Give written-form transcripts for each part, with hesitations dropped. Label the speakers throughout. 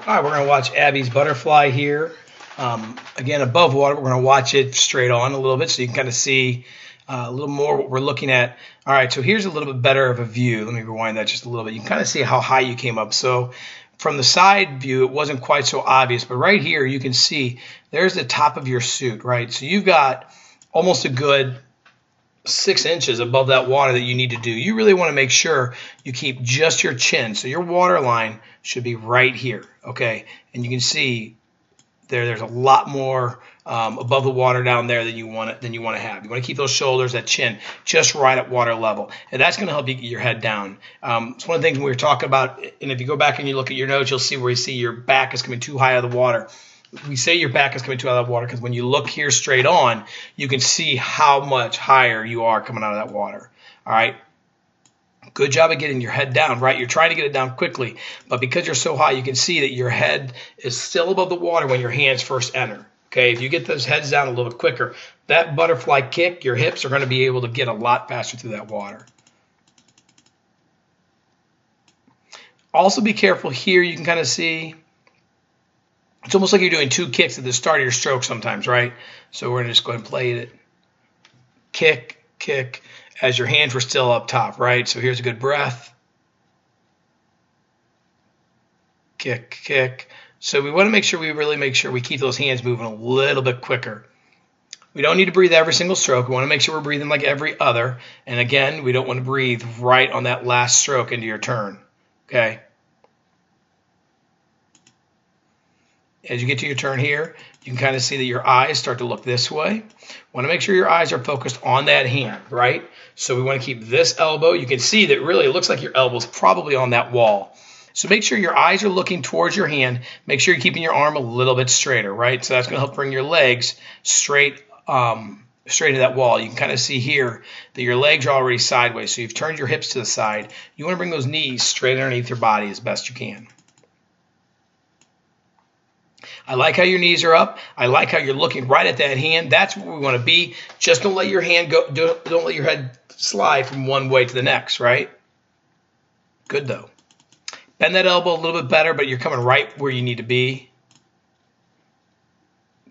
Speaker 1: All right, we're going to watch Abby's butterfly here. Again, above water, we're going to watch it straight on a little bit so you can kind of see a little more what we're looking at. All right, so here's a little bit better of a view. Let me rewind that just a little bit. You can kind of see how high you came up. So from the side view, it wasn't quite so obvious, but right here you can see there's the top of your suit, right? So you've got almost a good 6 inches above that water that you need to do. You really want to make sure you keep just your chin. So your water line should be right here, okay? And you can see there's a lot more above the water down there than you want to have. You want to keep those shoulders, that chin, just right at water level, and that's going to help you get your head down. It's one of the things we were talking about, and if you go back and you look at your notes, you'll see where you see your back is coming too high out of the water. We say your back is coming too high out of the water because when you look here straight on, you can see how much higher you are coming out of that water. All right. Good job of getting your head down, right? You're trying to get it down quickly, but because you're so high, you can see that your head is still above the water when your hands first enter. Okay, if you get those heads down a little bit quicker, that butterfly kick, your hips are going to be able to get a lot faster through that water. Also be careful here. You can kind of see it's almost like you're doing 2 kicks at the start of your stroke sometimes, right? So we're going to just go ahead and play it. Kick, kick, as your hands were still up top, right? So here's a good breath. Kick, kick. So we want to make sure we keep those hands moving a little bit quicker. We don't need to breathe every single stroke. We want to make sure we're breathing like every other. And again, we don't want to breathe right on that last stroke into your turn, okay? As you get to your turn here, you can kind of see that your eyes start to look this way. Want to make sure your eyes are focused on that hand, right? So we want to keep this elbow. You can see that really it looks like your elbow is probably on that wall. So make sure your eyes are looking towards your hand. Make sure you're keeping your arm a little bit straighter, right? So that's going to help bring your legs straight to that wall. You can kind of see here that your legs are already sideways. So you've turned your hips to the side. You want to bring those knees straight underneath your body as best you can. I like how your knees are up. I like how you're looking right at that hand. That's where we want to be. Just don't let your hand go. Don't let your head slide from one way to the next, right? Good though. Bend that elbow a little bit better, but you're coming right where you need to be.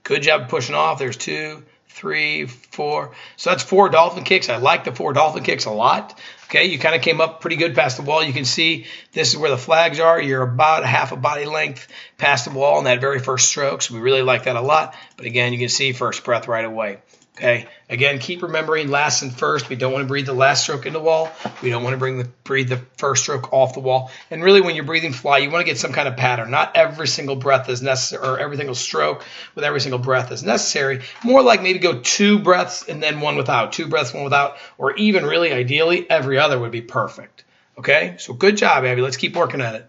Speaker 1: Good job pushing off. There's 2, 3, 4. So that's 4 dolphin kicks. I like the 4 dolphin kicks a lot. Okay, you kind of came up pretty good past the wall. You can see this is where the flags are. You're about half a body length past the wall in that very first stroke. So we really like that a lot. But again, you can see first breath right away. Okay, again, keep remembering last and first. We don't want to breathe the last stroke in the wall. We don't want to breathe the first stroke off the wall. And really, when you're breathing fly, you want to get some kind of pattern. Not every single breath is necessary, or every single stroke with every single breath is necessary. More like maybe go 2 breaths and then 1 without, 2 breaths, 1 without, or even really ideally, every other would be perfect. Okay, so good job, Abby. Let's keep working at it.